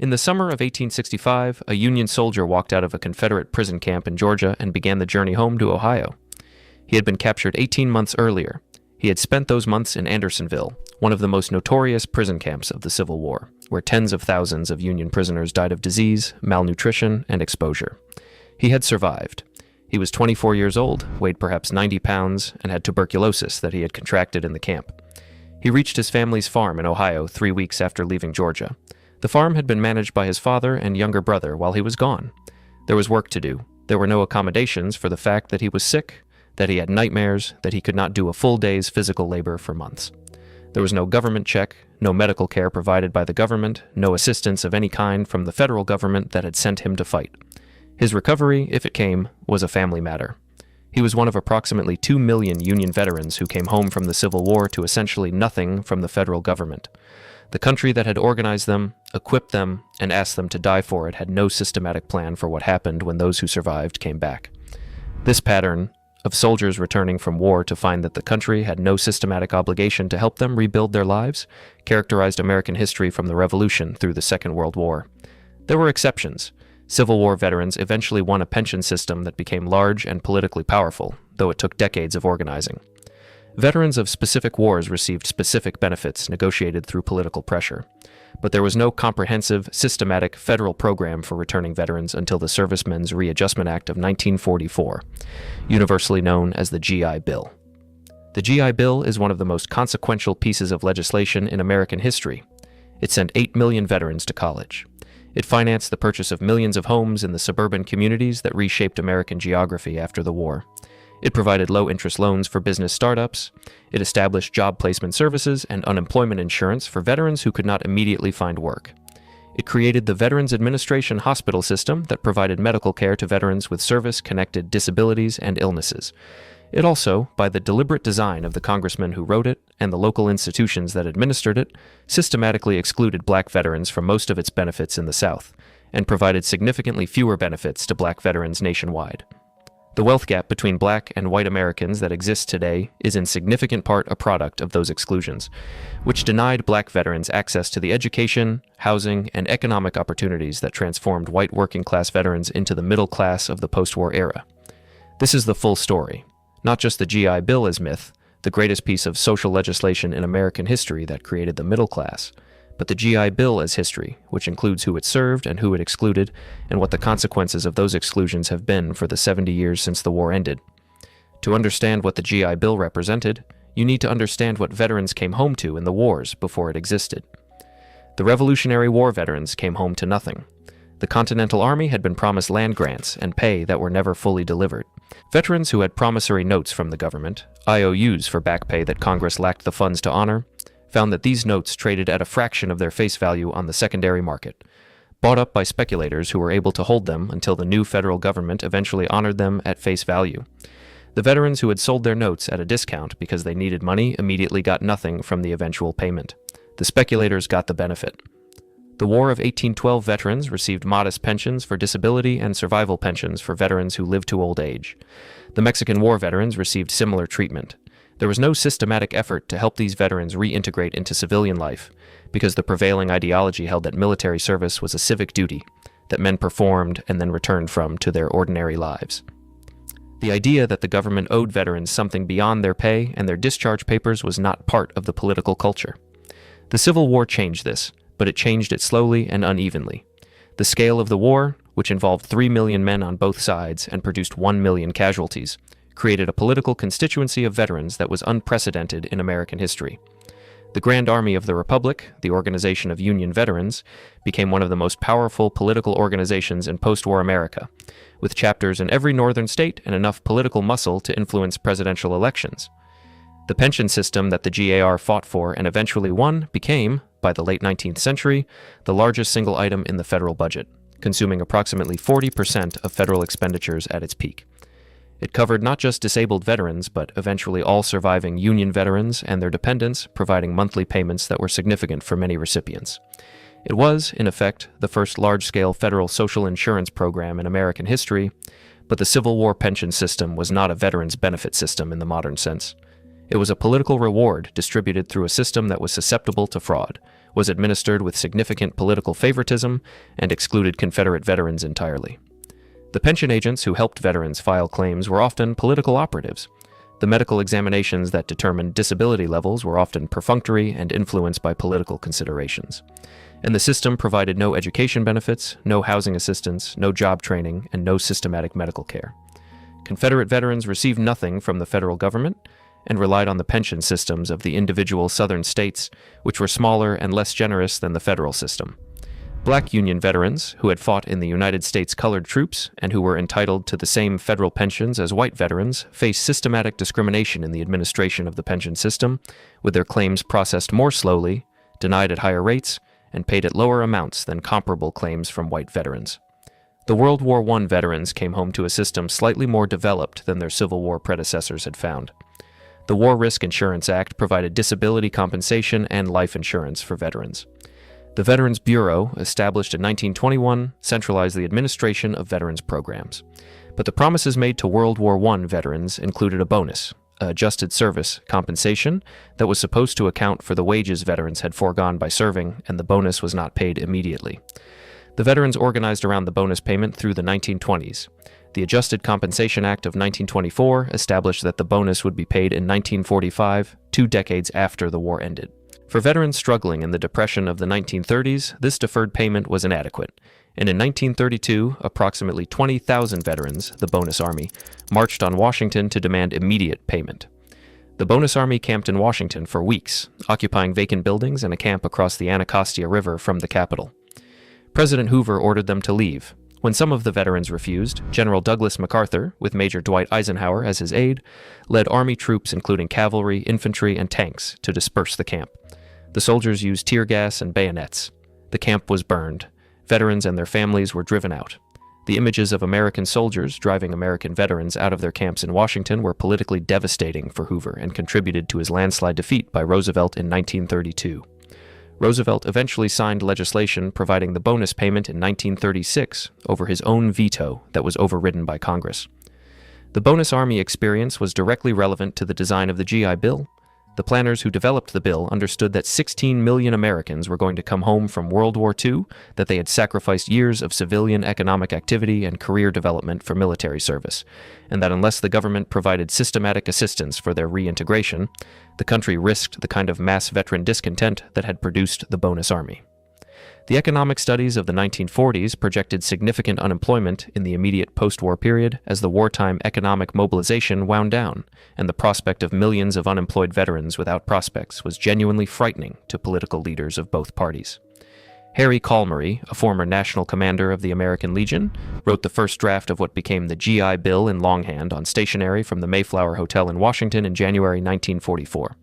In the summer of 1865, a Union soldier walked out of a Confederate prison camp in Georgia and began the journey home to Ohio. He had been captured 18 months earlier. He had spent those months in Andersonville, one of the most notorious prison camps of the Civil War, where tens of thousands of Union prisoners died of disease, malnutrition, and exposure. He had survived. He was 24 years old, weighed perhaps 90 pounds, and had tuberculosis that he had contracted in the camp. He reached his family's farm in Ohio 3 weeks after leaving Georgia. The farm had been managed by his father and younger brother while he was gone. There was work to do. There were no accommodations for the fact that he was sick, that he had nightmares, that he could not do a full day's physical labor for months. There was no government check, no medical care provided by the government, no assistance of any kind from the federal government that had sent him to fight. His recovery, if it came, was a family matter. He was one of approximately 2 million Union veterans who came home from the Civil War to essentially nothing from the federal government. The country that had organized them, equipped them, and asked them to die for it had no systematic plan for what happened when those who survived came back. This pattern of soldiers returning from war to find that the country had no systematic obligation to help them rebuild their lives characterized American history from the Revolution through the Second World War. There were exceptions. Civil War veterans eventually won a pension system that became large and politically powerful, though it took decades of organizing. Veterans of specific wars received specific benefits negotiated through political pressure, but there was no comprehensive, systematic federal program for returning veterans until the Servicemen's Readjustment Act of 1944, universally known as the GI Bill. The GI Bill is one of the most consequential pieces of legislation in American history. It sent 8 million veterans to college. It financed the purchase of millions of homes in the suburban communities that reshaped American geography after the war. It provided low-interest loans for business startups. It established job placement services and unemployment insurance for veterans who could not immediately find work. It created the Veterans Administration hospital system that provided medical care to veterans with service-connected disabilities and illnesses. It also, by the deliberate design of the congressmen who wrote it and the local institutions that administered it, systematically excluded black veterans from most of its benefits in the South, and provided significantly fewer benefits to black veterans nationwide. The wealth gap between black and white Americans that exists today is in significant part a product of those exclusions, which denied black veterans access to the education, housing, and economic opportunities that transformed white working-class veterans into the middle class of the post-war era. This is the full story, not just the GI Bill as myth, the greatest piece of social legislation in American history that created the middle class, but the GI Bill as history, which includes who it served and who it excluded, and what the consequences of those exclusions have been for the 70 years since the war ended. To understand what the GI Bill represented, you need to understand what veterans came home to in the wars before it existed. The Revolutionary War veterans came home to nothing. The Continental Army had been promised land grants and pay that were never fully delivered. Veterans who had promissory notes from the government, IOUs for back pay that Congress lacked the funds to honor, found that these notes traded at a fraction of their face value on the secondary market, bought up by speculators who were able to hold them until the new federal government eventually honored them at face value. The veterans who had sold their notes at a discount because they needed money immediately got nothing from the eventual payment. The speculators got the benefit. The War of 1812 veterans received modest pensions for disability and survival pensions for veterans who lived to old age. The Mexican War veterans received similar treatment. There was no systematic effort to help these veterans reintegrate into civilian life, because the prevailing ideology held that military service was a civic duty that men performed and then returned from to their ordinary lives. The idea that the government owed veterans something beyond their pay and their discharge papers was not part of the political culture. The Civil War changed this, but it changed it slowly and unevenly. The scale of the war, which involved 3 million men on both sides and produced 1 million casualties, created a political constituency of veterans that was unprecedented in American history. The Grand Army of the Republic, the Organization of Union Veterans, became one of the most powerful political organizations in post-war America, with chapters in every northern state and enough political muscle to influence presidential elections. The pension system that the GAR fought for and eventually won became, by the late 19th century, the largest single item in the federal budget, consuming approximately 40% of federal expenditures at its peak. It covered not just disabled veterans, but eventually all surviving Union veterans and their dependents, providing monthly payments that were significant for many recipients. It was, in effect, the first large-scale federal social insurance program in American history, but the Civil War pension system was not a veterans' benefit system in the modern sense. It was a political reward distributed through a system that was susceptible to fraud, was administered with significant political favoritism and excluded Confederate veterans entirely. The pension agents who helped veterans file claims were often political operatives. The medical examinations that determined disability levels were often perfunctory and influenced by political considerations. And the system provided no education benefits, no housing assistance, no job training, and no systematic medical care. Confederate veterans received nothing from the federal government and relied on the pension systems of the individual Southern states, which were smaller and less generous than the federal system. Black Union veterans, who had fought in the United States colored troops and who were entitled to the same federal pensions as white veterans, faced systematic discrimination in the administration of the pension system, with their claims processed more slowly, denied at higher rates, and paid at lower amounts than comparable claims from white veterans. The World War I veterans came home to a system slightly more developed than their Civil War predecessors had found. The War Risk Insurance Act provided disability compensation and life insurance for veterans. The Veterans Bureau, established in 1921, centralized the administration of veterans programs. But the promises made to World War I veterans included a bonus, adjusted service compensation, that was supposed to account for the wages veterans had foregone by serving, and the bonus was not paid immediately. The veterans organized around the bonus payment through the 1920s. The Adjusted Compensation Act of 1924 established that the bonus would be paid in 1945, 2 decades after the war ended. For veterans struggling in the Depression of the 1930s, this deferred payment was inadequate, and in 1932, approximately 20,000 veterans, the Bonus Army, marched on Washington to demand immediate payment. The Bonus Army camped in Washington for weeks, occupying vacant buildings and a camp across the Anacostia River from the Capitol. President Hoover ordered them to leave. When some of the veterans refused, General Douglas MacArthur, with Major Dwight Eisenhower as his aide, led Army troops including cavalry, infantry, and tanks to disperse the camp. The soldiers used tear gas and bayonets. The camp was burned. Veterans and their families were driven out. The images of American soldiers driving American veterans out of their camps in Washington were politically devastating for Hoover and contributed to his landslide defeat by Roosevelt in 1932. Roosevelt eventually signed legislation providing the bonus payment in 1936 over his own veto that was overridden by Congress. The Bonus Army experience was directly relevant to the design of the GI Bill. The planners who developed the bill understood that 16 million Americans were going to come home from World War II, that they had sacrificed years of civilian economic activity and career development for military service, and that unless the government provided systematic assistance for their reintegration, the country risked the kind of mass veteran discontent that had produced the Bonus Army. The economic studies of the 1940s projected significant unemployment in the immediate post-war period as the wartime economic mobilization wound down, and the prospect of millions of unemployed veterans without prospects was genuinely frightening to political leaders of both parties. Harry Colmery, a former national commander of the American Legion, wrote the first draft of what became the GI Bill in longhand on stationery from the Mayflower Hotel in Washington in January 1944.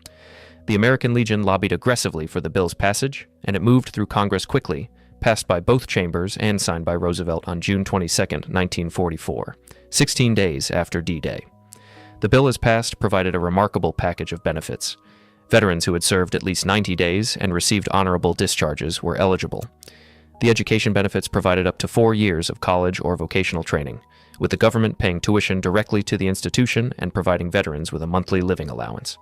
The American Legion lobbied aggressively for the bill's passage, and it moved through Congress quickly, passed by both chambers and signed by Roosevelt on June 22, 1944, 16 days after D-Day. The bill as passed provided a remarkable package of benefits. Veterans who had served at least 90 days and received honorable discharges were eligible. The education benefits provided up to 4 years of college or vocational training, with the government paying tuition directly to the institution and providing veterans with a monthly living allowance.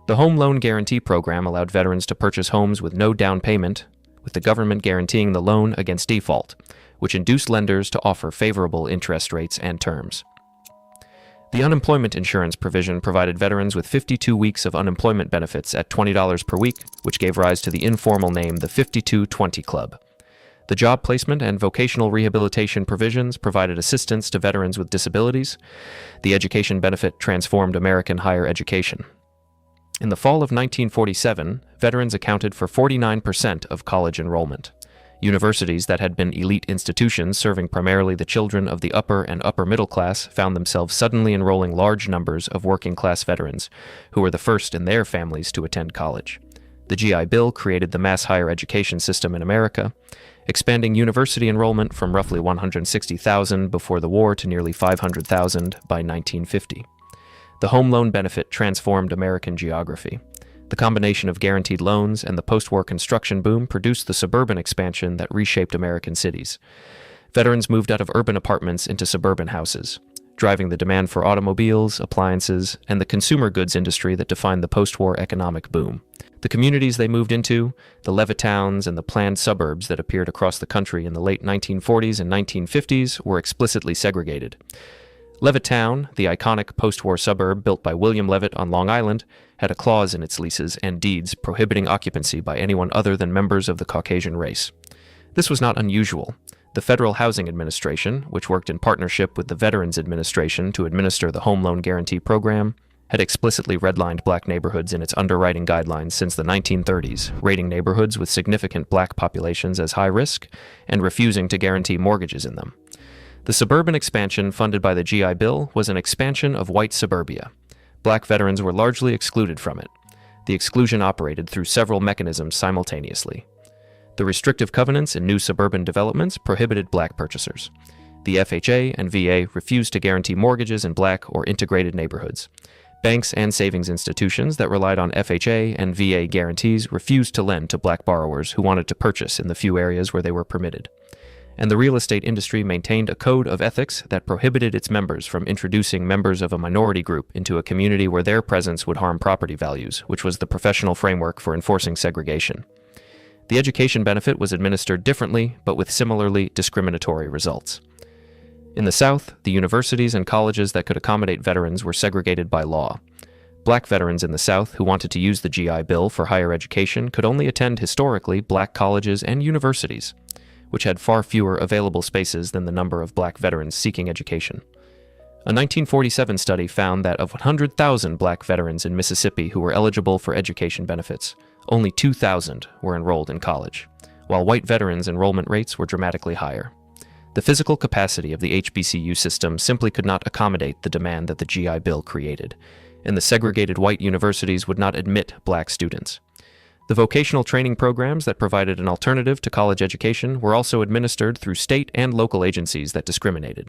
The Home Loan Guarantee Program allowed veterans to purchase homes with no down payment, with the government guaranteeing the loan against default, which induced lenders to offer favorable interest rates and terms. The unemployment insurance provision provided veterans with 52 weeks of unemployment benefits at $20 per week, which gave rise to the informal name the 5220 Club. The job placement and vocational rehabilitation provisions provided assistance to veterans with disabilities. The education benefit transformed American higher education. In the fall of 1947, veterans accounted for 49% of college enrollment. Universities that had been elite institutions serving primarily the children of the upper and upper middle class found themselves suddenly enrolling large numbers of working-class veterans who were the first in their families to attend college. The GI Bill created the mass higher education system in America, expanding university enrollment from roughly 160,000 before the war to nearly 500,000 by 1950. The home loan benefit transformed American geography. The combination of guaranteed loans and the post-war construction boom produced the suburban expansion that reshaped American cities. Veterans moved out of urban apartments into suburban houses, driving the demand for automobiles, appliances, and the consumer goods industry that defined the post-war economic boom. The communities they moved into, the Levittowns and the planned suburbs that appeared across the country in the late 1940s and 1950s, were explicitly segregated. Levittown, the iconic post-war suburb built by William Levitt on Long Island, had a clause in its leases and deeds prohibiting occupancy by anyone other than members of the Caucasian race. This was not unusual. The Federal Housing Administration, which worked in partnership with the Veterans Administration to administer the Home Loan Guarantee Program, had explicitly redlined black neighborhoods in its underwriting guidelines since the 1930s, rating neighborhoods with significant black populations as high risk and refusing to guarantee mortgages in them. The suburban expansion funded by the GI Bill was an expansion of white suburbia. Black veterans were largely excluded from it. The exclusion operated through several mechanisms simultaneously. The restrictive covenants in new suburban developments prohibited black purchasers. The FHA and VA refused to guarantee mortgages in black or integrated neighborhoods. Banks and savings institutions that relied on FHA and VA guarantees refused to lend to black borrowers who wanted to purchase in the few areas where they were permitted. And the real estate industry maintained a code of ethics that prohibited its members from introducing members of a minority group into a community where their presence would harm property values, which was the professional framework for enforcing segregation. The education benefit was administered differently, but with similarly discriminatory results. In the South, the universities and colleges that could accommodate veterans were segregated by law. Black veterans in the South who wanted to use the GI Bill for higher education could only attend historically black colleges and universities, which had far fewer available spaces than the number of black veterans seeking education. A 1947 study found that of 100,000 black veterans in Mississippi who were eligible for education benefits, only 2,000 were enrolled in college, while white veterans' enrollment rates were dramatically higher. The physical capacity of the HBCU system simply could not accommodate the demand that the GI Bill created, and the segregated white universities would not admit black students. The vocational training programs that provided an alternative to college education were also administered through state and local agencies that discriminated.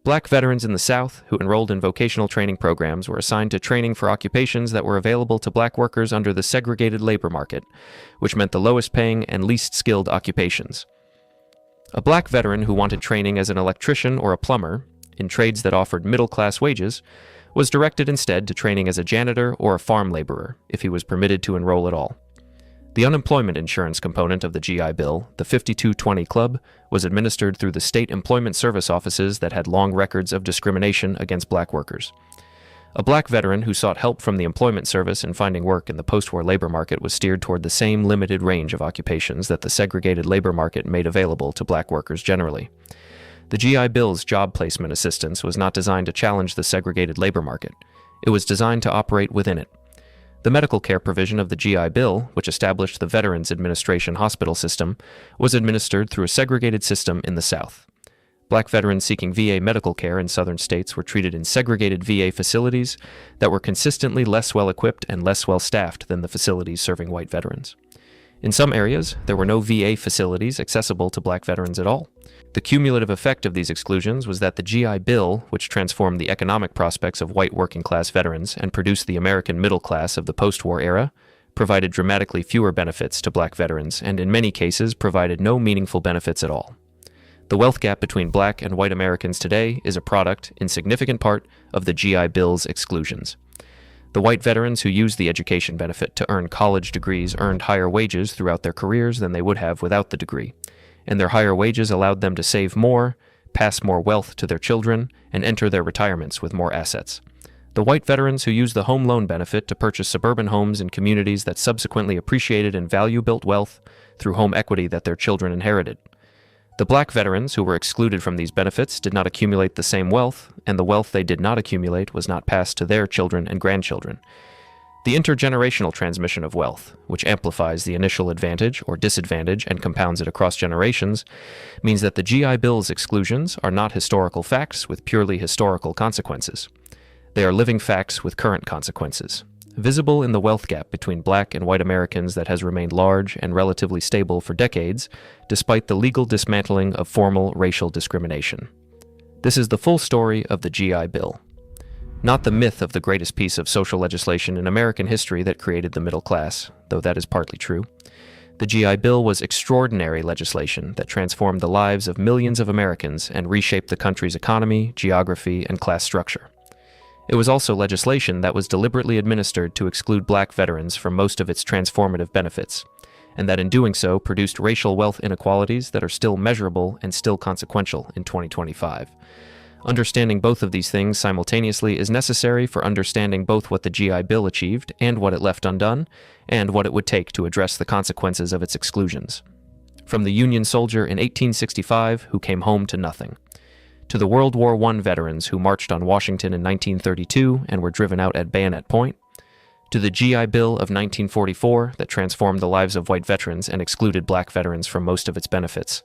Black veterans in the South who enrolled in vocational training programs were assigned to training for occupations that were available to black workers under the segregated labor market, which meant the lowest paying and least skilled occupations. A black veteran who wanted training as an electrician or a plumber, in trades that offered middle-class wages, was directed instead to training as a janitor or a farm laborer, if he was permitted to enroll at all. The unemployment insurance component of the GI Bill, the 5220 Club, was administered through the state employment service offices that had long records of discrimination against black workers. A black veteran who sought help from the employment service in finding work in the post-war labor market was steered toward the same limited range of occupations that the segregated labor market made available to black workers generally. The GI Bill's job placement assistance was not designed to challenge the segregated labor market. It was designed to operate within it. The medical care provision of the GI Bill, which established the Veterans Administration hospital system, was administered through a segregated system in the South. Black veterans seeking VA medical care in southern states were treated in segregated VA facilities that were consistently less well-equipped and less well-staffed than the facilities serving white veterans. In some areas, there were no VA facilities accessible to black veterans at all. The cumulative effect of these exclusions was that the GI Bill, which transformed the economic prospects of white working-class veterans and produced the American middle class of the post-war era, provided dramatically fewer benefits to black veterans and in many cases provided no meaningful benefits at all. The wealth gap between black and white Americans today is a product, in significant part, of the GI Bill's exclusions. The white veterans who used the education benefit to earn college degrees earned higher wages throughout their careers than they would have without the degree, and their higher wages allowed them to save more, pass more wealth to their children, and enter their retirements with more assets. The white veterans who used the home loan benefit to purchase suburban homes in communities that subsequently appreciated and value-built wealth through home equity that their children inherited. The black veterans who were excluded from these benefits did not accumulate the same wealth, and the wealth they did not accumulate was not passed to their children and grandchildren. The intergenerational transmission of wealth, which amplifies the initial advantage or disadvantage and compounds it across generations, means that the GI Bill's exclusions are not historical facts with purely historical consequences. They are living facts with current consequences, visible in the wealth gap between black and white Americans that has remained large and relatively stable for decades, despite the legal dismantling of formal racial discrimination. This is the full story of the GI Bill. Not the myth of the greatest piece of social legislation in American history that created the middle class, though that is partly true. The GI Bill was extraordinary legislation that transformed the lives of millions of Americans and reshaped the country's economy, geography, and class structure. It was also legislation that was deliberately administered to exclude black veterans from most of its transformative benefits, and that in doing so produced racial wealth inequalities that are still measurable and still consequential in 2025. Understanding both of these things simultaneously is necessary for understanding both what the GI Bill achieved and what it left undone, and what it would take to address the consequences of its exclusions. From the Union soldier in 1865 who came home to nothing, to the World War I veterans who marched on Washington in 1932 and were driven out at bayonet point, to the GI Bill of 1944 that transformed the lives of white veterans and excluded black veterans from most of its benefits,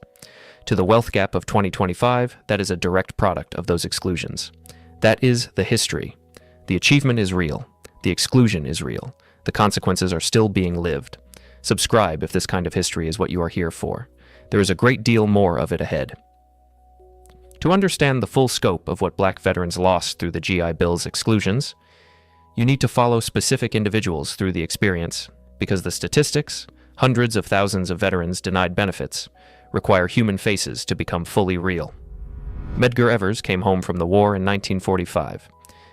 to the wealth gap of 2025 that is a direct product of those exclusions. That is the history. The achievement is real. The exclusion is real. The consequences are still being lived. Subscribe if this kind of history is what you are here for. There is a great deal more of it ahead. To understand the full scope of what black veterans lost through the GI Bill's exclusions, you need to follow specific individuals through the experience, because the statistics, hundreds of thousands of veterans denied benefits, require human faces to become fully real. Medgar Evers came home from the war in 1945.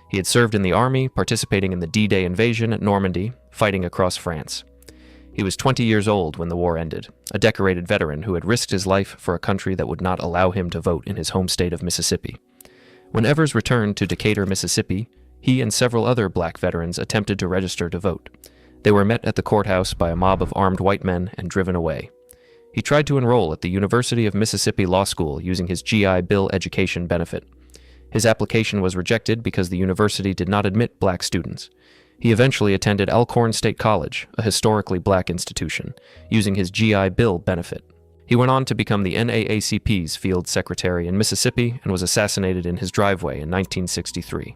He had served in the army, participating in the D-Day invasion at Normandy, fighting across France. He was 20 years old when the war ended, a decorated veteran who had risked his life for a country that would not allow him to vote in his home state of Mississippi. When Evers returned to Decatur, Mississippi, he and several other black veterans attempted to register to vote. They were met at the courthouse by a mob of armed white men and driven away. He tried to enroll at the University of Mississippi Law School using his GI Bill education benefit. His application was rejected because the university did not admit black students. He eventually attended Alcorn State College, a historically black institution, using his GI Bill benefit. He went on to become the NAACP's field secretary in Mississippi and was assassinated in his driveway in 1963.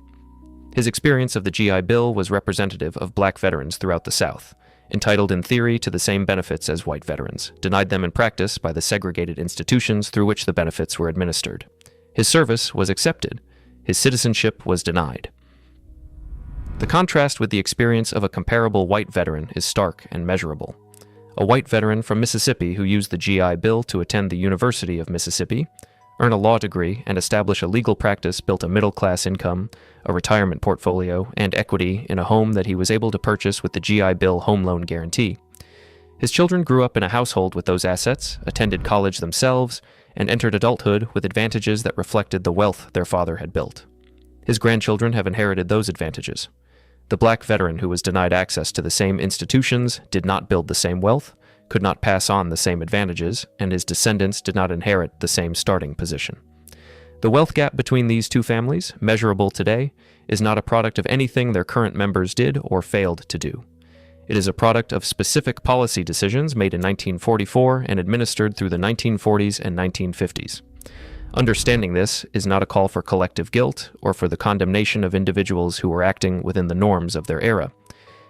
His experience of the GI Bill was representative of black veterans throughout the South, entitled in theory to the same benefits as white veterans, denied them in practice by the segregated institutions through which the benefits were administered. His service was accepted. His citizenship was denied. The contrast with the experience of a comparable white veteran is stark and measurable. A white veteran from Mississippi who used the GI Bill to attend the University of Mississippi, earn a law degree, and establish a legal practice built a middle-class income, a retirement portfolio, and equity in a home that he was able to purchase with the GI Bill home loan guarantee. His children grew up in a household with those assets, attended college themselves, and entered adulthood with advantages that reflected the wealth their father had built. His grandchildren have inherited those advantages. The black veteran who was denied access to the same institutions did not build the same wealth, could not pass on the same advantages, and his descendants did not inherit the same starting position. The wealth gap between these two families, measurable today, is not a product of anything their current members did or failed to do. It is a product of specific policy decisions made in 1944 and administered through the 1940s and 1950s. Understanding this is not a call for collective guilt or for the condemnation of individuals who were acting within the norms of their era.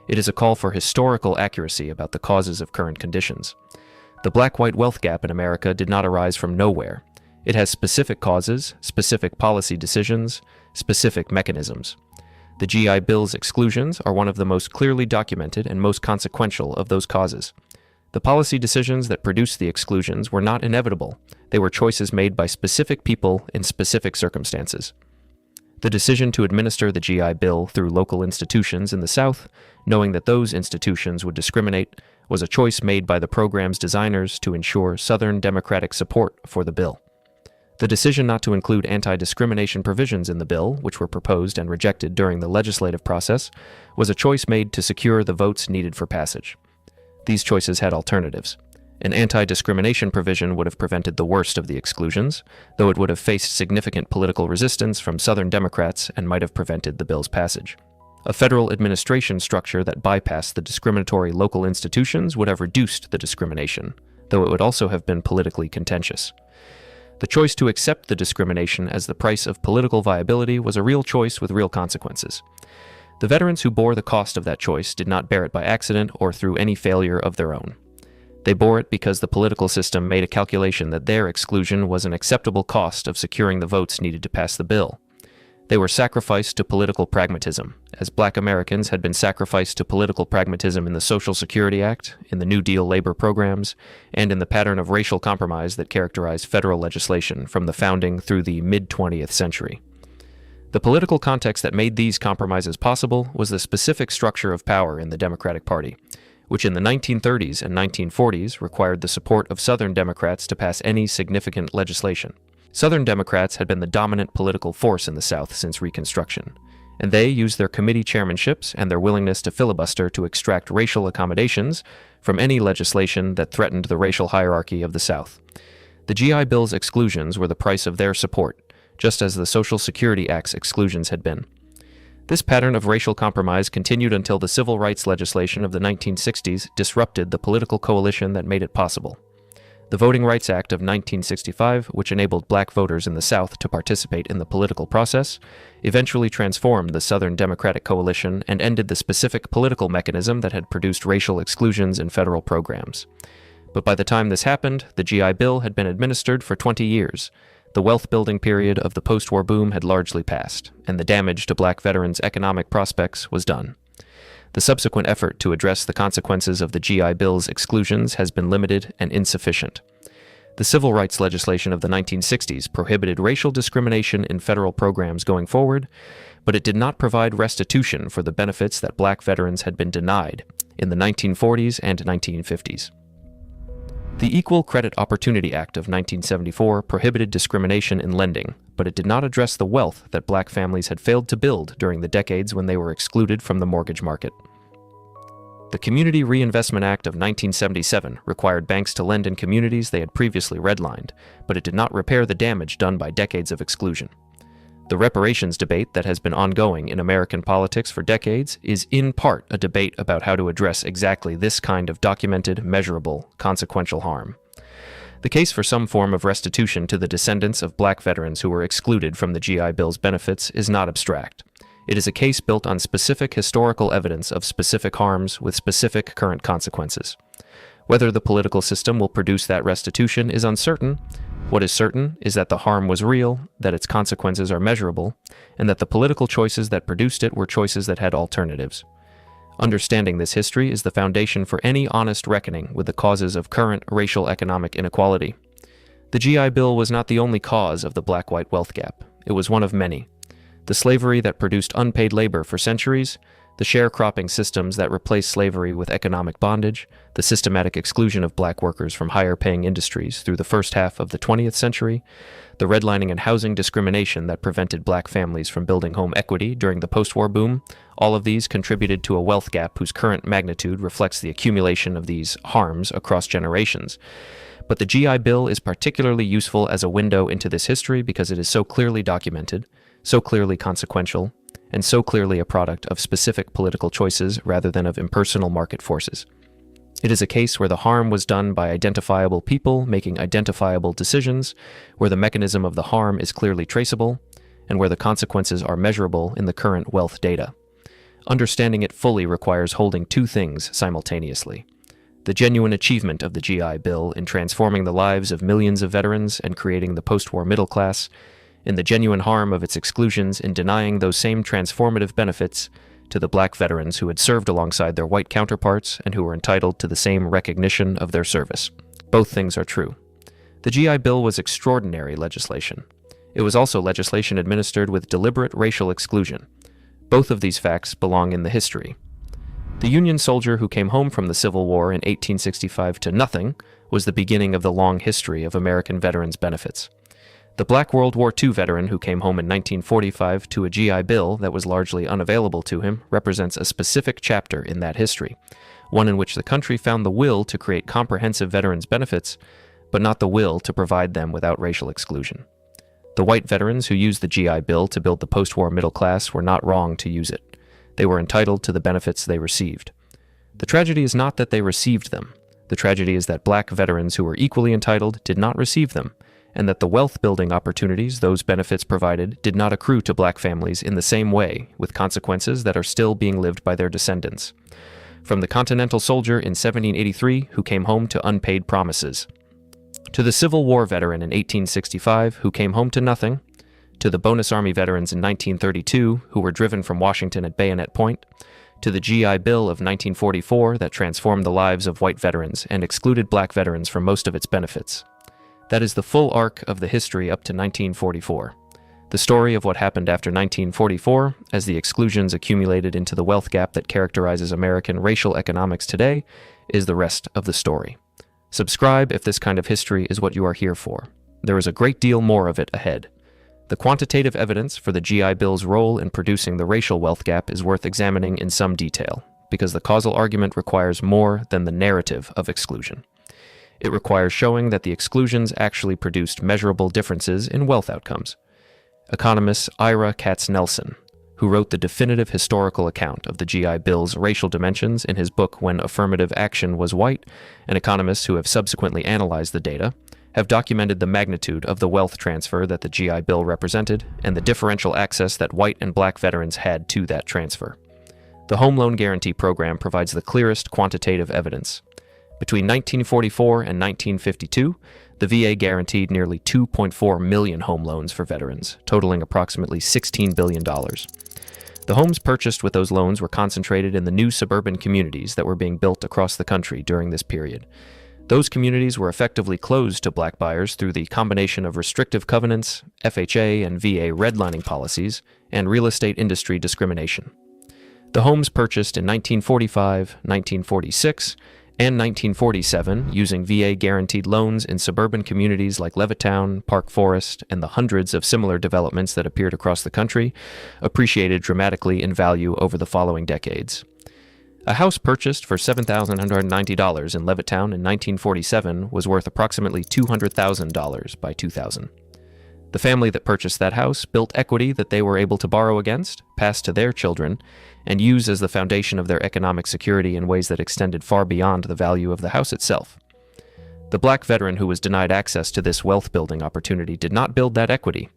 It is a call for historical accuracy about the causes of current conditions. The black-white wealth gap in America did not arise from nowhere. It has specific causes, specific policy decisions, specific mechanisms. The GI Bill's exclusions are one of the most clearly documented and most consequential of those causes. The policy decisions that produced the exclusions were not inevitable. They were choices made by specific people in specific circumstances. The decision to administer the GI Bill through local institutions in the South, knowing that those institutions would discriminate, was a choice made by the program's designers to ensure Southern Democratic support for the bill. The decision not to include anti-discrimination provisions in the bill, which were proposed and rejected during the legislative process, was a choice made to secure the votes needed for passage. These choices had alternatives. An anti-discrimination provision would have prevented the worst of the exclusions, though it would have faced significant political resistance from Southern Democrats and might have prevented the bill's passage. A federal administration structure that bypassed the discriminatory local institutions would have reduced the discrimination, though it would also have been politically contentious. The choice to accept the discrimination as the price of political viability was a real choice with real consequences. The veterans who bore the cost of that choice did not bear it by accident or through any failure of their own. They bore it because the political system made a calculation that their exclusion was an acceptable cost of securing the votes needed to pass the bill. They were sacrificed to political pragmatism, as Black Americans had been sacrificed to political pragmatism in the Social Security Act, in the New Deal labor programs, and in the pattern of racial compromise that characterized federal legislation from the founding through the mid-20th century. The political context that made these compromises possible was the specific structure of power in the Democratic Party, which in the 1930s and 1940s required the support of Southern Democrats to pass any significant legislation. Southern Democrats had been the dominant political force in the South since Reconstruction, and they used their committee chairmanships and their willingness to filibuster to extract racial accommodations from any legislation that threatened the racial hierarchy of the South. The GI Bill's exclusions were the price of their support, just as the Social Security Act's exclusions had been. This pattern of racial compromise continued until the civil rights legislation of the 1960s disrupted the political coalition that made it possible. The Voting Rights Act of 1965, which enabled black voters in the South to participate in the political process, eventually transformed the Southern Democratic coalition and ended the specific political mechanism that had produced racial exclusions in federal programs. But by the time this happened, the GI Bill had been administered for 20 years. The wealth-building period of the post-war boom had largely passed, and the damage to black veterans' economic prospects was done. The subsequent effort to address the consequences of the GI Bill's exclusions has been limited and insufficient. The civil rights legislation of the 1960s prohibited racial discrimination in federal programs going forward, but it did not provide restitution for the benefits that black veterans had been denied in the 1940s and 1950s. The Equal Credit Opportunity Act of 1974 prohibited discrimination in lending, but it did not address the wealth that black families had failed to build during the decades when they were excluded from the mortgage market. The Community Reinvestment Act of 1977 required banks to lend in communities they had previously redlined, but it did not repair the damage done by decades of exclusion. The reparations debate that has been ongoing in American politics for decades is in part a debate about how to address exactly this kind of documented, measurable, consequential harm. The case for some form of restitution to the descendants of black veterans who were excluded from the GI Bill's benefits is not abstract. It is a case built on specific historical evidence of specific harms with specific current consequences. Whether the political system will produce that restitution is uncertain. What is certain is that the harm was real, that its consequences are measurable, and that the political choices that produced it were choices that had alternatives. Understanding this history is the foundation for any honest reckoning with the causes of current racial economic inequality. The GI Bill was not the only cause of the black-white wealth gap. It was one of many. The slavery that produced unpaid labor for centuries, the sharecropping systems that replaced slavery with economic bondage, the systematic exclusion of black workers from higher-paying industries through the first half of the 20th century, the redlining and housing discrimination that prevented black families from building home equity during the post-war boom, all of these contributed to a wealth gap whose current magnitude reflects the accumulation of these harms across generations. But the GI Bill is particularly useful as a window into this history because it is so clearly documented, so clearly consequential, and so clearly a product of specific political choices rather than of impersonal market forces. It is a case where the harm was done by identifiable people making identifiable decisions, where the mechanism of the harm is clearly traceable, and where the consequences are measurable in the current wealth data. Understanding it fully requires holding two things simultaneously: the genuine achievement of the GI Bill in transforming the lives of millions of veterans and creating the post-war middle class, and the genuine harm of its exclusions in denying those same transformative benefits to the black veterans who had served alongside their white counterparts and who were entitled to the same recognition of their service. Both things are true. The GI Bill was extraordinary legislation. It was also legislation administered with deliberate racial exclusion. Both of these facts belong in the history. The Union soldier who came home from the Civil War in 1865 to nothing was the beginning of the long history of American veterans' benefits. The Black World War II veteran who came home in 1945 to a GI Bill that was largely unavailable to him represents a specific chapter in that history, one in which the country found the will to create comprehensive veterans' benefits, but not the will to provide them without racial exclusion. The white veterans who used the GI Bill to build the post-war middle class were not wrong to use it. They were entitled to the benefits they received. The tragedy is not that they received them. The tragedy is that black veterans who were equally entitled did not receive them, and that the wealth-building opportunities those benefits provided did not accrue to black families in the same way, with consequences that are still being lived by their descendants. From the Continental soldier in 1783 who came home to unpaid promises, to the Civil War veteran in 1865 who came home to nothing, to the Bonus Army veterans in 1932 who were driven from Washington at bayonet point, to the GI Bill of 1944 that transformed the lives of white veterans and excluded black veterans from most of its benefits. That is the full arc of the history up to 1944. The The story of what happened after 1944, as the exclusions accumulated into the wealth gap that characterizes American racial economics today, is the rest of the story. Subscribe if this kind of history is what you are here for. There is a great deal more of it ahead. The quantitative evidence for the GI Bill's role in producing the racial wealth gap is worth examining in some detail, because the causal argument requires more than the narrative of exclusion. It requires showing that the exclusions actually produced measurable differences in wealth outcomes. Economist Ira Katznelson, who wrote the definitive historical account of the GI Bill's racial dimensions in his book When Affirmative Action Was White, and economists who have subsequently analyzed the data, have documented the magnitude of the wealth transfer that the GI Bill represented and the differential access that white and black veterans had to that transfer. The Home Loan Guarantee Program provides the clearest quantitative evidence. Between 1944 and 1952, the VA guaranteed nearly 2.4 million home loans for veterans, totaling approximately $16 billion. The homes purchased with those loans were concentrated in the new suburban communities that were being built across the country during this period. Those communities were effectively closed to black buyers through the combination of restrictive covenants, FHA and VA redlining policies, and real estate industry discrimination. The homes purchased in 1945, 1946, and 1947 using VA-guaranteed loans in suburban communities like Levittown, Park Forest, and the hundreds of similar developments that appeared across the country, appreciated dramatically in value over the following decades. A house purchased for $7,190 in Levittown in 1947 was worth approximately $200,000 by 2000. The family that purchased that house built equity that they were able to borrow against, pass to their children, and use as the foundation of their economic security in ways that extended far beyond the value of the house itself. The black veteran who was denied access to this wealth-building opportunity did not build that equity.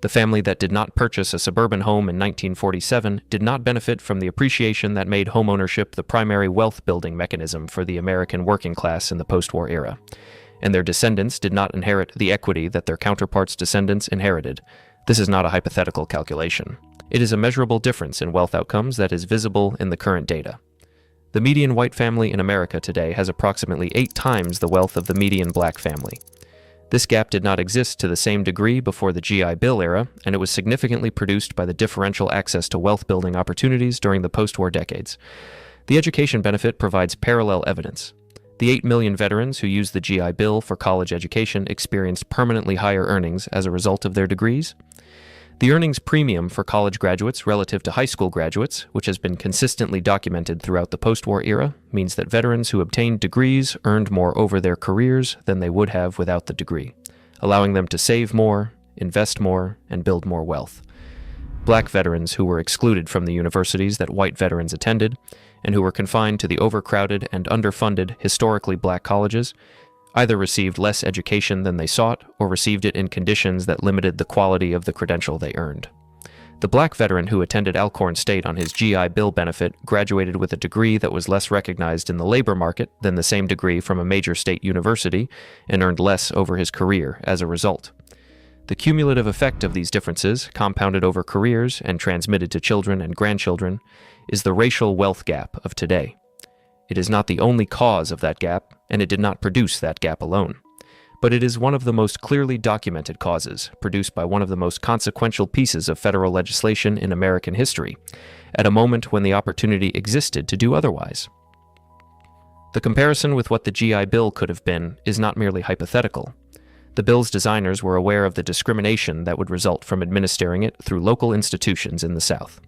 The family that did not purchase a suburban home in 1947 did not benefit from the appreciation that made homeownership the primary wealth-building mechanism for the American working class in the post-war era, and their descendants did not inherit the equity that their counterparts' descendants inherited. This is not a hypothetical calculation. It is a measurable difference in wealth outcomes that is visible in the current data. The median white family in America today has approximately 8 times the wealth of the median black family. This gap did not exist to the same degree before the GI Bill era, and it was significantly produced by the differential access to wealth-building opportunities during the post-war decades. The education benefit provides parallel evidence. The 8 million veterans who used the GI Bill for college education experienced permanently higher earnings as a result of their degrees. The earnings premium for college graduates relative to high school graduates, which has been consistently documented throughout the post-war era, means that veterans who obtained degrees earned more over their careers than they would have without the degree, allowing them to save more, invest more, and build more wealth. Black veterans who were excluded from the universities that white veterans attended, and who were confined to the overcrowded and underfunded historically black colleges, either received less education than they sought or received it in conditions that limited the quality of the credential they earned. The black veteran who attended Alcorn State on his GI Bill benefit graduated with a degree that was less recognized in the labor market than the same degree from a major state university and earned less over his career as a result. The cumulative effect of these differences, compounded over careers and transmitted to children and grandchildren, is the racial wealth gap of today. It is not the only cause of that gap, and it did not produce that gap alone. But it is one of the most clearly documented causes, produced by one of the most consequential pieces of federal legislation in American history, at a moment when the opportunity existed to do otherwise. The comparison with what the GI Bill could have been is not merely hypothetical. The bill's designers were aware of the discrimination that would result from administering it through local institutions in the South.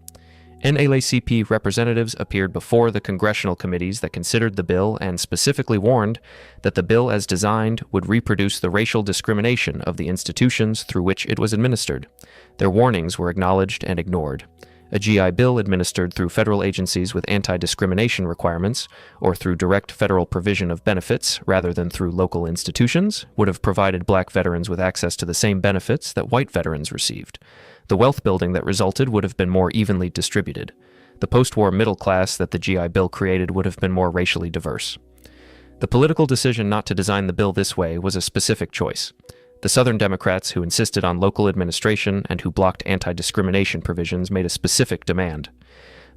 NAACP representatives appeared before the congressional committees that considered the bill and specifically warned that the bill as designed would reproduce the racial discrimination of the institutions through which it was administered. Their warnings were acknowledged and ignored. A GI Bill administered through federal agencies with anti-discrimination requirements, or through direct federal provision of benefits rather than through local institutions, would have provided black veterans with access to the same benefits that white veterans received. The wealth building that resulted would have been more evenly distributed. The post-war middle class that the GI Bill created would have been more racially diverse. The political decision not to design the bill this way was a specific choice. The Southern Democrats who insisted on local administration and who blocked anti-discrimination provisions made a specific demand.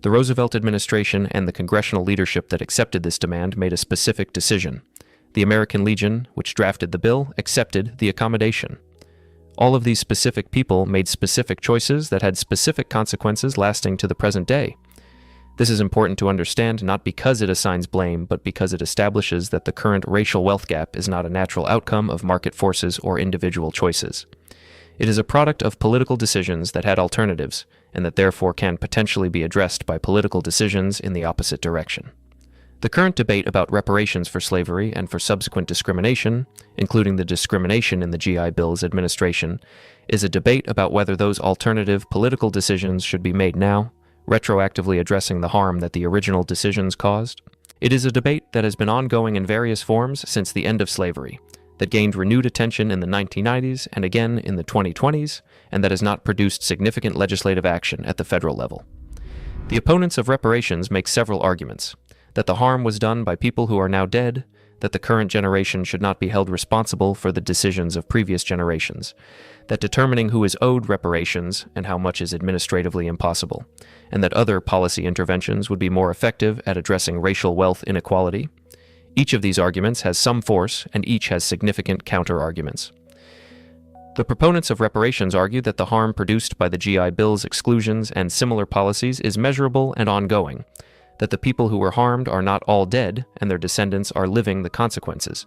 The Roosevelt administration and the congressional leadership that accepted this demand made a specific decision. The American Legion, which drafted the bill, accepted the accommodation. All of these specific people made specific choices that had specific consequences lasting to the present day. This is important to understand not because it assigns blame, but because it establishes that the current racial wealth gap is not a natural outcome of market forces or individual choices. It is a product of political decisions that had alternatives, and that therefore can potentially be addressed by political decisions in the opposite direction. The current debate about reparations for slavery and for subsequent discrimination, including the discrimination in the GI Bill's administration, is a debate about whether those alternative political decisions should be made now, retroactively addressing the harm that the original decisions caused. It is a debate that has been ongoing in various forms since the end of slavery, that gained renewed attention in the 1990s and again in the 2020s, and that has not produced significant legislative action at the federal level. The opponents of reparations make several arguments: that the harm was done by people who are now dead, that the current generation should not be held responsible for the decisions of previous generations, that determining who is owed reparations and how much is administratively impossible, and that other policy interventions would be more effective at addressing racial wealth inequality. Each of these arguments has some force, and each has significant counter-arguments. The proponents of reparations argue that the harm produced by the GI Bill's exclusions and similar policies is measurable and ongoing, that the people who were harmed are not all dead and their descendants are living the consequences,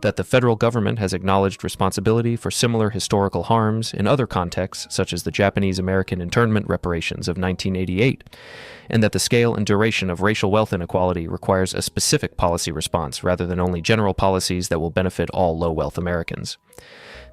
that the federal government has acknowledged responsibility for similar historical harms in other contexts, such as the Japanese-American internment reparations of 1988, and that the scale and duration of racial wealth inequality requires a specific policy response rather than only general policies that will benefit all low-wealth Americans.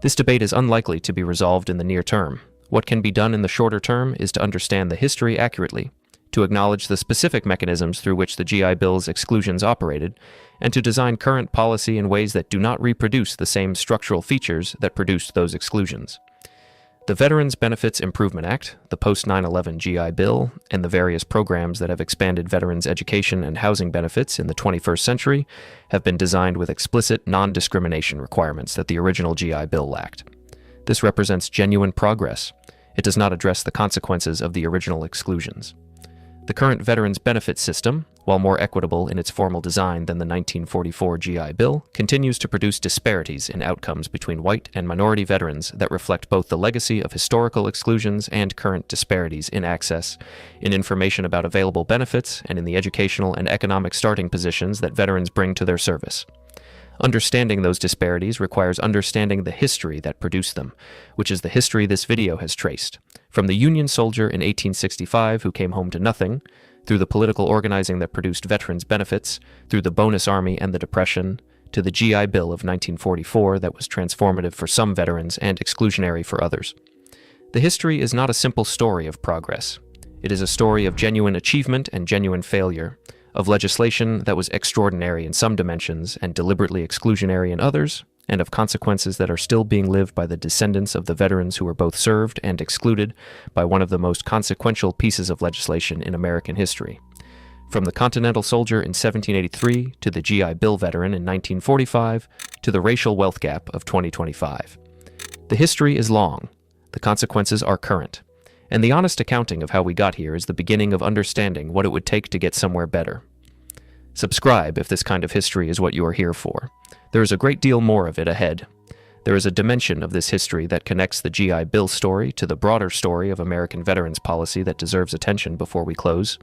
This debate is unlikely to be resolved in the near term. What can be done in the shorter term is to understand the history accurately, to acknowledge the specific mechanisms through which the GI Bill's exclusions operated, and to design current policy in ways that do not reproduce the same structural features that produced those exclusions. The Veterans Benefits Improvement Act, the post-9/11 GI Bill, and the various programs that have expanded veterans' education and housing benefits in the 21st century have been designed with explicit non-discrimination requirements that the original GI Bill lacked. This represents genuine progress. It does not address the consequences of the original exclusions. The current Veterans Benefits system, while more equitable in its formal design than the 1944 GI Bill, continues to produce disparities in outcomes between white and minority veterans that reflect both the legacy of historical exclusions and current disparities in access, in information about available benefits, and in the educational and economic starting positions that veterans bring to their service. Understanding those disparities requires understanding the history that produced them, which is the history this video has traced, from the Union soldier in 1865 who came home to nothing, through the political organizing that produced veterans' benefits, through the bonus army and the Depression, to the GI Bill of 1944 that was transformative for some veterans and exclusionary for others. The history is not a simple story of progress. It is a story of genuine achievement and genuine failure, of legislation that was extraordinary in some dimensions and deliberately exclusionary in others, and of consequences that are still being lived by the descendants of the veterans who were both served and excluded by one of the most consequential pieces of legislation in American history. From the Continental soldier in 1783 to the GI Bill veteran in 1945 to the racial wealth gap of 2025. The history is long, the consequences are current, and the honest accounting of how we got here is the beginning of understanding what it would take to get somewhere better. Subscribe if this kind of history is what you are here for. There is a great deal more of it ahead. There is a dimension of this history that connects the GI Bill story to the broader story of American veterans policy that deserves attention before we close.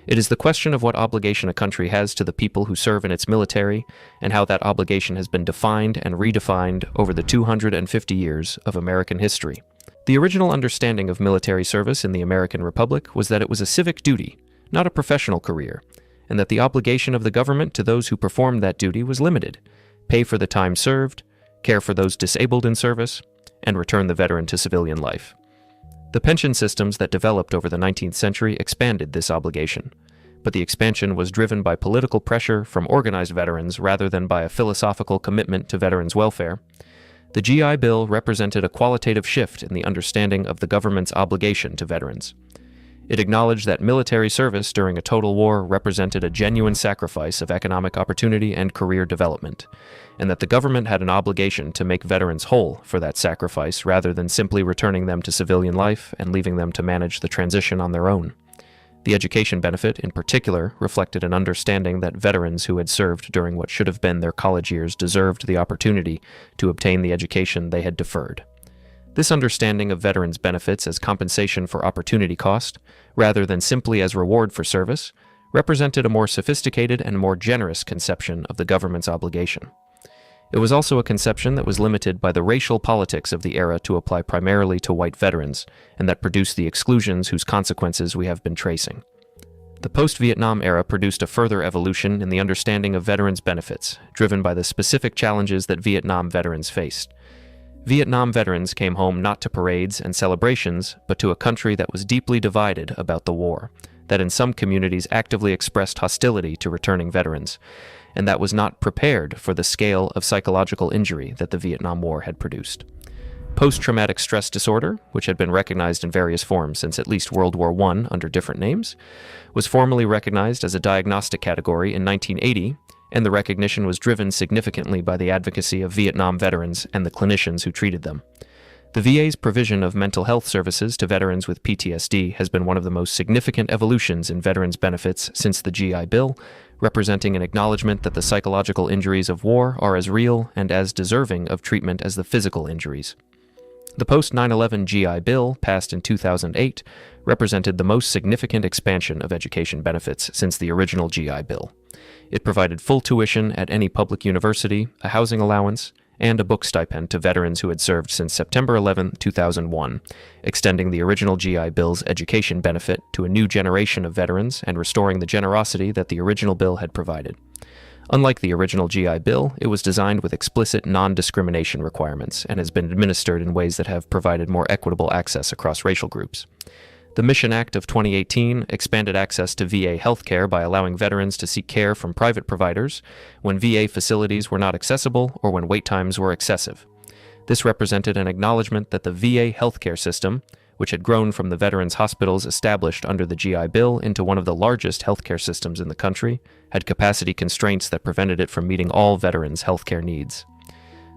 It is the question of what obligation a country has to the people who serve in its military, and how that obligation has been defined and redefined over the 250 years of American history. The original understanding of military service in the American Republic was that it was a civic duty, not a professional career, and that the obligation of the government to those who performed that duty was limited: pay for the time served, care for those disabled in service, and return the veteran to civilian life. The pension systems that developed over the 19th century expanded this obligation, but the expansion was driven by political pressure from organized veterans rather than by a philosophical commitment to veterans' welfare. The GI Bill represented a qualitative shift in the understanding of the government's obligation to veterans. It acknowledged that military service during a total war represented a genuine sacrifice of economic opportunity and career development, and that the government had an obligation to make veterans whole for that sacrifice rather than simply returning them to civilian life and leaving them to manage the transition on their own. The education benefit, in particular, reflected an understanding that veterans who had served during what should have been their college years deserved the opportunity to obtain the education they had deferred. This understanding of veterans' benefits as compensation for opportunity cost, rather than simply as reward for service, represented a more sophisticated and more generous conception of the government's obligation. It was also a conception that was limited by the racial politics of the era to apply primarily to white veterans, and that produced the exclusions whose consequences we have been tracing. The post-Vietnam era produced a further evolution in the understanding of veterans' benefits, driven by the specific challenges that Vietnam veterans faced. Vietnam veterans came home not to parades and celebrations, but to a country that was deeply divided about the war, that in some communities actively expressed hostility to returning veterans, and that was not prepared for the scale of psychological injury that the Vietnam War had produced. Post-traumatic stress disorder, which had been recognized in various forms since at least World War I under different names, was formally recognized as a diagnostic category in 1980, and the recognition was driven significantly by the advocacy of Vietnam veterans and the clinicians who treated them. The VA's provision of mental health services to veterans with PTSD has been one of the most significant evolutions in veterans' benefits since the GI Bill, representing an acknowledgement that the psychological injuries of war are as real and as deserving of treatment as the physical injuries. The post-9/11 GI Bill, passed in 2008, represented the most significant expansion of education benefits since the original GI Bill. It provided full tuition at any public university, a housing allowance, and a book stipend to veterans who had served since September 11, 2001, extending the original GI Bill's education benefit to a new generation of veterans and restoring the generosity that the original bill had provided. Unlike the original GI Bill, it was designed with explicit non-discrimination requirements and has been administered in ways that have provided more equitable access across racial groups. The Mission Act of 2018 expanded access to VA healthcare by allowing veterans to seek care from private providers when VA facilities were not accessible or when wait times were excessive. This represented an acknowledgement that the VA healthcare system, which had grown from the veterans' hospitals established under the GI Bill into one of the largest healthcare systems in the country, had capacity constraints that prevented it from meeting all veterans' healthcare needs.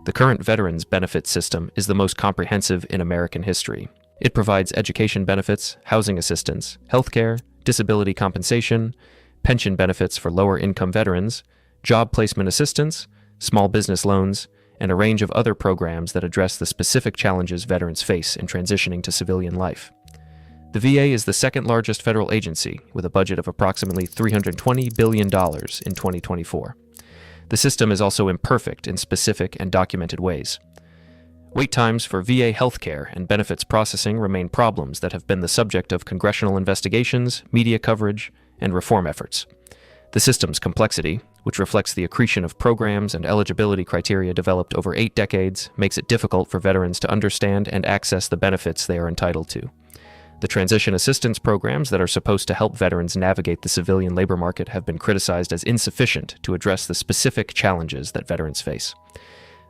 The current veterans' benefit system is the most comprehensive in American history. It provides education benefits, housing assistance, healthcare, disability compensation, pension benefits for lower-income veterans, job placement assistance, small business loans, and a range of other programs that address the specific challenges veterans face in transitioning to civilian life. The VA is the second largest federal agency, with a budget of approximately $320 billion in 2024. The system is also imperfect in specific and documented ways. Wait times for VA healthcare and benefits processing remain problems that have been the subject of congressional investigations, media coverage, and reform efforts. The system's complexity, which reflects the accretion of programs and eligibility criteria developed over 8 decades, makes it difficult for veterans to understand and access the benefits they are entitled to. The transition assistance programs that are supposed to help veterans navigate the civilian labor market have been criticized as insufficient to address the specific challenges that veterans face.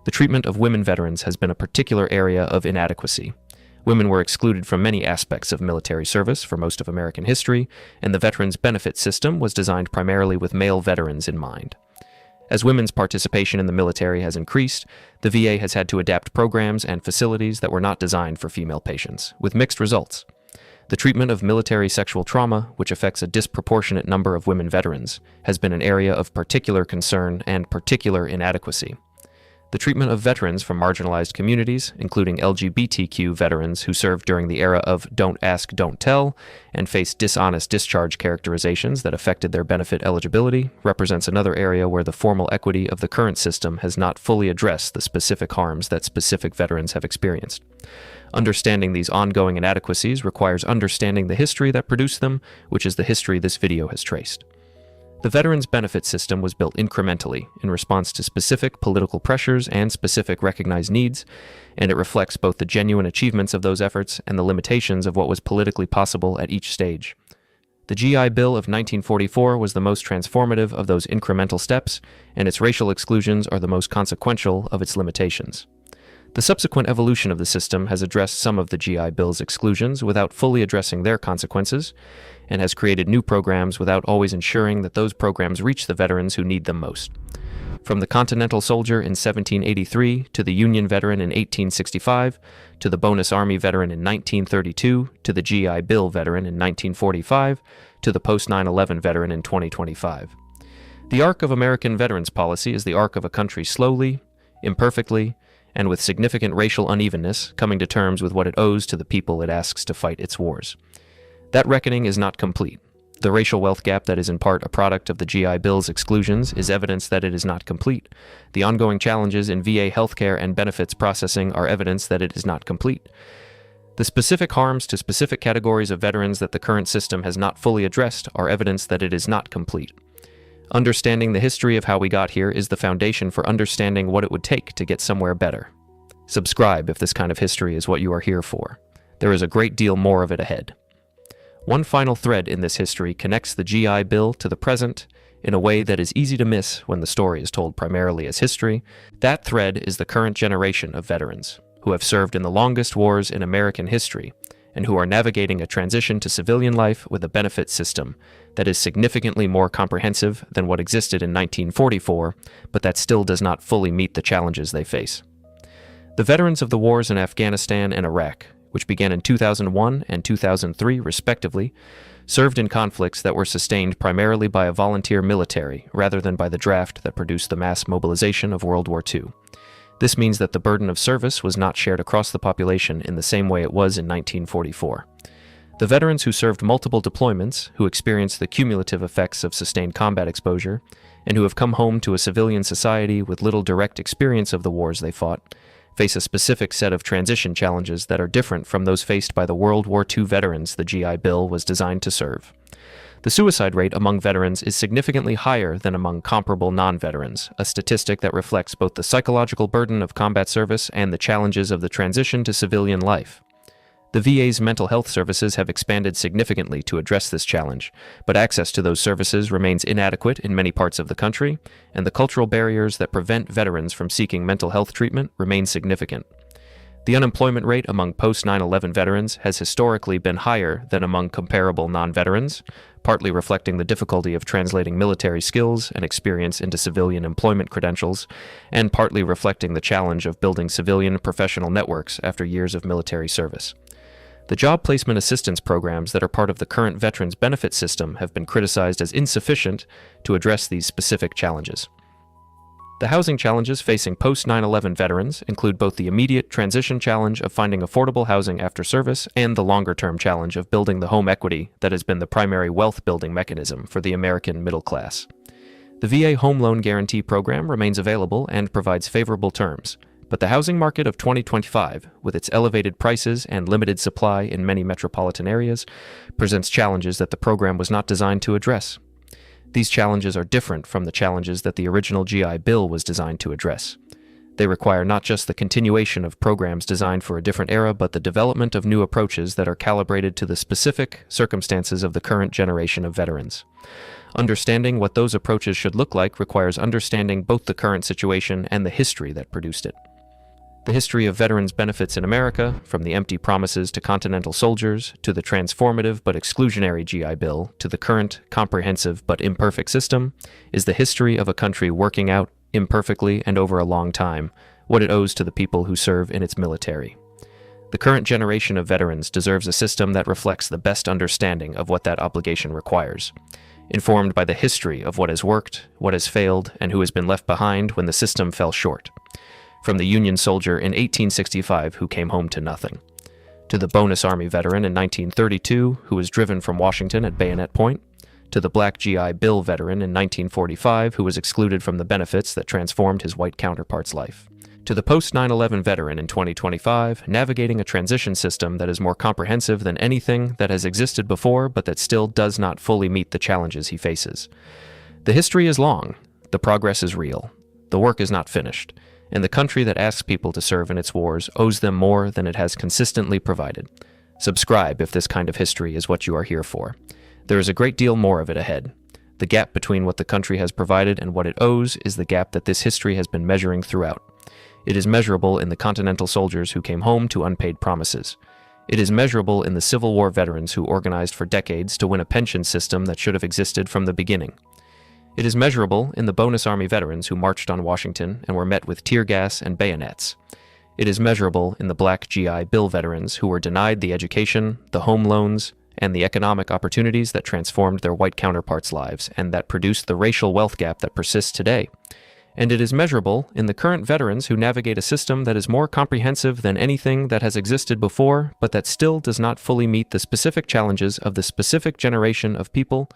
The treatment of women veterans has been a particular area of inadequacy. Women were excluded from many aspects of military service for most of American history, and the veterans' benefit system was designed primarily with male veterans in mind. As women's participation in the military has increased, the VA has had to adapt programs and facilities that were not designed for female patients, with mixed results. The treatment of military sexual trauma, which affects a disproportionate number of women veterans, has been an area of particular concern and particular inadequacy. The treatment of veterans from marginalized communities, including LGBTQ veterans who served during the era of Don't Ask, Don't Tell, and faced dishonest discharge characterizations that affected their benefit eligibility, represents another area where the formal equity of the current system has not fully addressed the specific harms that specific veterans have experienced. Understanding these ongoing inadequacies requires understanding the history that produced them, which is the history this video has traced. The veterans' benefit system was built incrementally in response to specific political pressures and specific recognized needs, and it reflects both the genuine achievements of those efforts and the limitations of what was politically possible at each stage. The GI Bill of 1944 was the most transformative of those incremental steps, and its racial exclusions are the most consequential of its limitations. The subsequent evolution of the system has addressed some of the GI Bill's exclusions without fully addressing their consequences, and has created new programs without always ensuring that those programs reach the veterans who need them most. From the Continental Soldier in 1783, to the Union veteran in 1865, to the Bonus Army veteran in 1932, to the GI Bill veteran in 1945, to the post-9/11 veteran in 2025. The arc of American veterans policy is the arc of a country slowly, imperfectly, and with significant racial unevenness, coming to terms with what it owes to the people it asks to fight its wars. That reckoning is not complete. The racial wealth gap that is in part a product of the GI Bill's exclusions is evidence that it is not complete. The ongoing challenges in VA healthcare and benefits processing are evidence that it is not complete. The specific harms to specific categories of veterans that the current system has not fully addressed are evidence that it is not complete. Understanding the history of how we got here is the foundation for understanding what it would take to get somewhere better. Subscribe if this kind of history is what you are here for. There is a great deal more of it ahead. One final thread in this history connects the GI Bill to the present in a way that is easy to miss when the story is told primarily as history. That thread is the current generation of veterans, who have served in the longest wars in American history, and who are navigating a transition to civilian life with a benefit system that is significantly more comprehensive than what existed in 1944, but that still does not fully meet the challenges they face. The veterans of the wars in Afghanistan and Iraq, which began in 2001 and 2003 respectively, served in conflicts that were sustained primarily by a volunteer military rather than by the draft that produced the mass mobilization of World War II. This means that the burden of service was not shared across the population in the same way it was in 1944. The veterans who served multiple deployments, who experienced the cumulative effects of sustained combat exposure, and who have come home to a civilian society with little direct experience of the wars they fought, face a specific set of transition challenges that are different from those faced by the World War II veterans the GI Bill was designed to serve. The suicide rate among veterans is significantly higher than among comparable non-veterans, a statistic that reflects both the psychological burden of combat service and the challenges of the transition to civilian life. The VA's mental health services have expanded significantly to address this challenge, but access to those services remains inadequate in many parts of the country, and the cultural barriers that prevent veterans from seeking mental health treatment remain significant. The unemployment rate among post-9/11 veterans has historically been higher than among comparable non-veterans, partly reflecting the difficulty of translating military skills and experience into civilian employment credentials, and partly reflecting the challenge of building civilian professional networks after years of military service. The job placement assistance programs that are part of the current Veterans Benefit System have been criticized as insufficient to address these specific challenges. The housing challenges facing post-9/11 veterans include both the immediate transition challenge of finding affordable housing after service and the longer-term challenge of building the home equity that has been the primary wealth-building mechanism for the American middle class. The VA Home Loan Guarantee Program remains available and provides favorable terms, but the housing market of 2025, with its elevated prices and limited supply in many metropolitan areas, presents challenges that the program was not designed to address. These challenges are different from the challenges that the original GI Bill was designed to address. They require not just the continuation of programs designed for a different era, but the development of new approaches that are calibrated to the specific circumstances of the current generation of veterans. Understanding what those approaches should look like requires understanding both the current situation and the history that produced it. The history of veterans' benefits in America, from the empty promises to Continental soldiers, to the transformative but exclusionary GI Bill, to the current comprehensive but imperfect system, is the history of a country working out, imperfectly and over a long time, what it owes to the people who serve in its military. The current generation of veterans deserves a system that reflects the best understanding of what that obligation requires, informed by the history of what has worked, what has failed, and who has been left behind when the system fell short. From the Union soldier in 1865 who came home to nothing, to the bonus Army veteran in 1932 who was driven from Washington at bayonet point, to the black GI Bill veteran in 1945 who was excluded from the benefits that transformed his white counterpart's life, to the post-9/11 veteran in 2025 navigating a transition system that is more comprehensive than anything that has existed before but that still does not fully meet the challenges he faces. The history is long, the progress is real, the work is not finished, and the country that asks people to serve in its wars owes them more than it has consistently provided. Subscribe if this kind of history is what you are here for. There is a great deal more of it ahead. The gap between what the country has provided and what it owes is the gap that this history has been measuring throughout. It is measurable in the Continental soldiers who came home to unpaid promises. It is measurable in the Civil War veterans who organized for decades to win a pension system that should have existed from the beginning. It is measurable in the bonus Army veterans who marched on Washington and were met with tear gas and bayonets. It is measurable in the black GI Bill veterans who were denied the education, the home loans, and the economic opportunities that transformed their white counterparts' lives and that produced the racial wealth gap that persists today. And it is measurable in the current veterans who navigate a system that is more comprehensive than anything that has existed before, but that still does not fully meet the specific challenges of the specific generation of people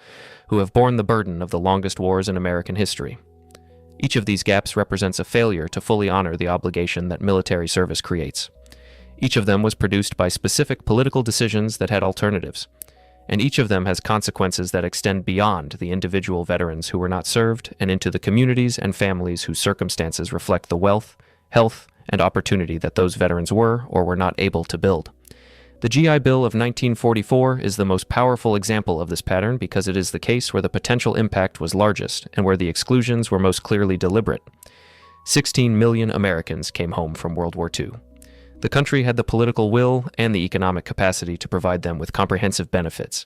who have borne the burden of the longest wars in American history. Each of these gaps represents a failure to fully honor the obligation that military service creates. Each of them was produced by specific political decisions that had alternatives, and each of them has consequences that extend beyond the individual veterans who were not served and into the communities and families whose circumstances reflect the wealth, health, and opportunity that those veterans were or were not able to build. The GI Bill of 1944 is the most powerful example of this pattern because it is the case where the potential impact was largest and where the exclusions were most clearly deliberate. 16 million Americans came home from World War II. The country had the political will and the economic capacity to provide them with comprehensive benefits.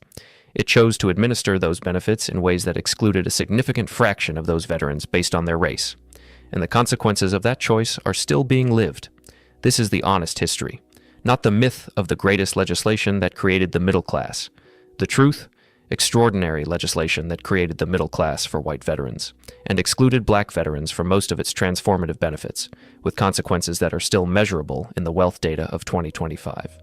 It chose to administer those benefits in ways that excluded a significant fraction of those veterans based on their race. And the consequences of that choice are still being lived. This is the honest history, not the myth of the greatest legislation that created the middle class. The truth, extraordinary legislation that created the middle class for white veterans, and excluded black veterans from most of its transformative benefits, with consequences that are still measurable in the wealth data of 2025.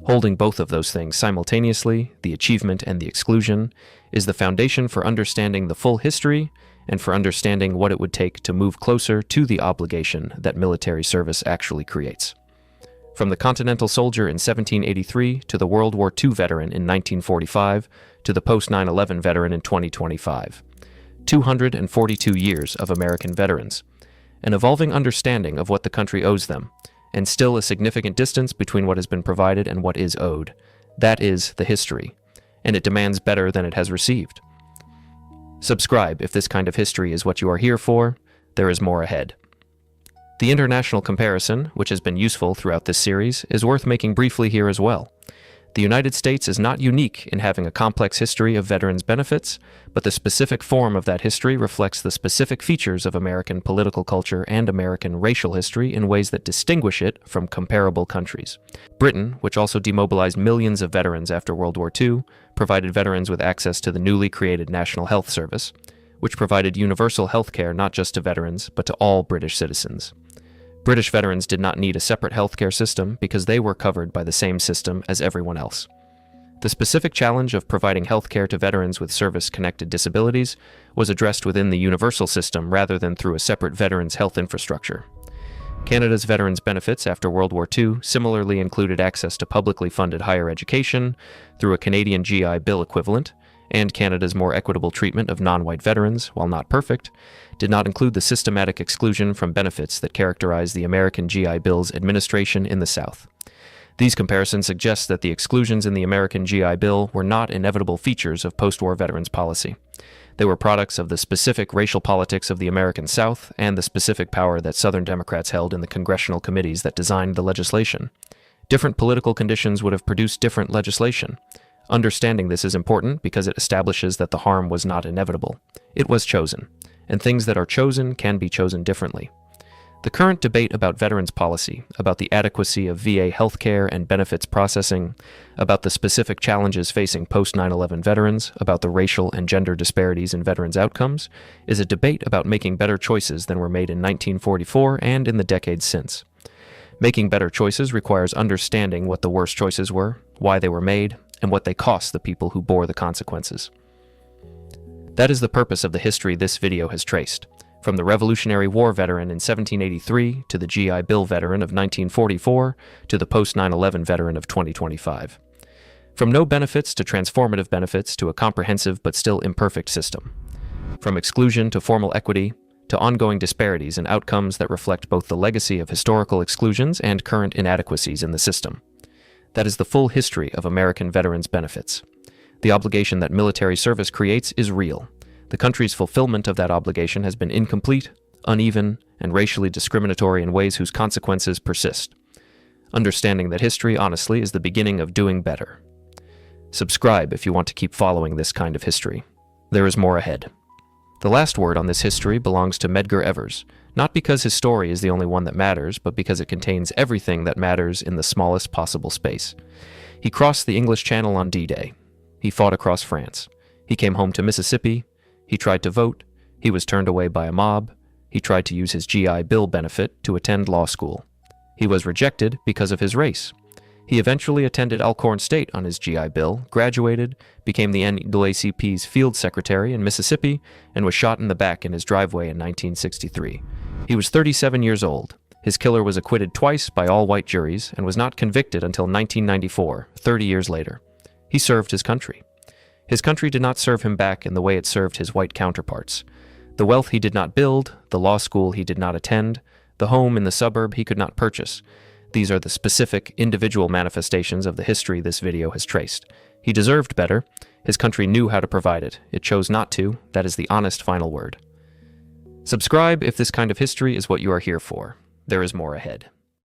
Holding both of those things simultaneously, the achievement and the exclusion, is the foundation for understanding the full history and for understanding what it would take to move closer to the obligation that military service actually creates. From the Continental soldier in 1783 to the World War II veteran in 1945 to the post-9/11 veteran in 2025. 242 years of American veterans, an evolving understanding of what the country owes them, and still a significant distance between what has been provided and what is owed. That is the history, and it demands better than it has received. Subscribe if this kind of history is what you are here for. There is more ahead. The international comparison, which has been useful throughout this series, is worth making briefly here as well. The United States is not unique in having a complex history of veterans' benefits, but the specific form of that history reflects the specific features of American political culture and American racial history in ways that distinguish it from comparable countries. Britain, which also demobilized millions of veterans after World War II, provided veterans with access to the newly created National Health Service, which provided universal health care not just to veterans, but to all British citizens. British veterans did not need a separate healthcare system because they were covered by the same system as everyone else. The specific challenge of providing healthcare to veterans with service-connected disabilities was addressed within the universal system rather than through a separate veterans' health infrastructure. Canada's veterans' benefits after World War II similarly included access to publicly funded higher education through a Canadian GI Bill equivalent, and Canada's more equitable treatment of non-white veterans, while not perfect, did not include the systematic exclusion from benefits that characterized the American GI Bill's administration in the South. These comparisons suggest that the exclusions in the American GI Bill were not inevitable features of post-war veterans policy. They were products of the specific racial politics of the American South and the specific power that Southern Democrats held in the congressional committees that designed the legislation. Different political conditions would have produced different legislation. Understanding this is important because it establishes that the harm was not inevitable. It was chosen, and things that are chosen can be chosen differently. The current debate about veterans policy, about the adequacy of VA healthcare and benefits processing, about the specific challenges facing post-9/11 veterans, about the racial and gender disparities in veterans' outcomes, is a debate about making better choices than were made in 1944 and in the decades since. Making better choices requires understanding what the worst choices were, why they were made, and what they cost the people who bore the consequences. That is the purpose of the history this video has traced, from the Revolutionary War veteran in 1783 to the GI Bill veteran of 1944 to the post-9/11 veteran of 2025. From no benefits to transformative benefits to a comprehensive but still imperfect system. From exclusion to formal equity to ongoing disparities in outcomes that reflect both the legacy of historical exclusions and current inadequacies in the system. That is the full history of American veterans' benefits. The obligation that military service creates is real. The country's fulfillment of that obligation has been incomplete, uneven, and racially discriminatory in ways whose consequences persist. Understanding that history, honestly, is the beginning of doing better. Subscribe if you want to keep following this kind of history. There is more ahead. The last word on this history belongs to Medgar Evers, not because his story is the only one that matters, but because it contains everything that matters in the smallest possible space. He crossed the English Channel on D-Day. He fought across France. He came home to Mississippi. He tried to vote. He was turned away by a mob. He tried to use his GI Bill benefit to attend law school. He was rejected because of his race. He eventually attended Alcorn State on his GI Bill, graduated, became the NAACP's field secretary in Mississippi, and was shot in the back in his driveway in 1963. He was 37 years old. His killer was acquitted twice by all-white juries and was not convicted until 1994, 30 years later. He served his country. His country did not serve him back in the way it served his white counterparts. The wealth he did not build, the law school he did not attend, the home in the suburb he could not purchase. These are the specific, individual manifestations of the history this video has traced. He deserved better. His country knew how to provide it. It chose not to. That is the honest final word. Subscribe if this kind of history is what you are here for. There is more ahead.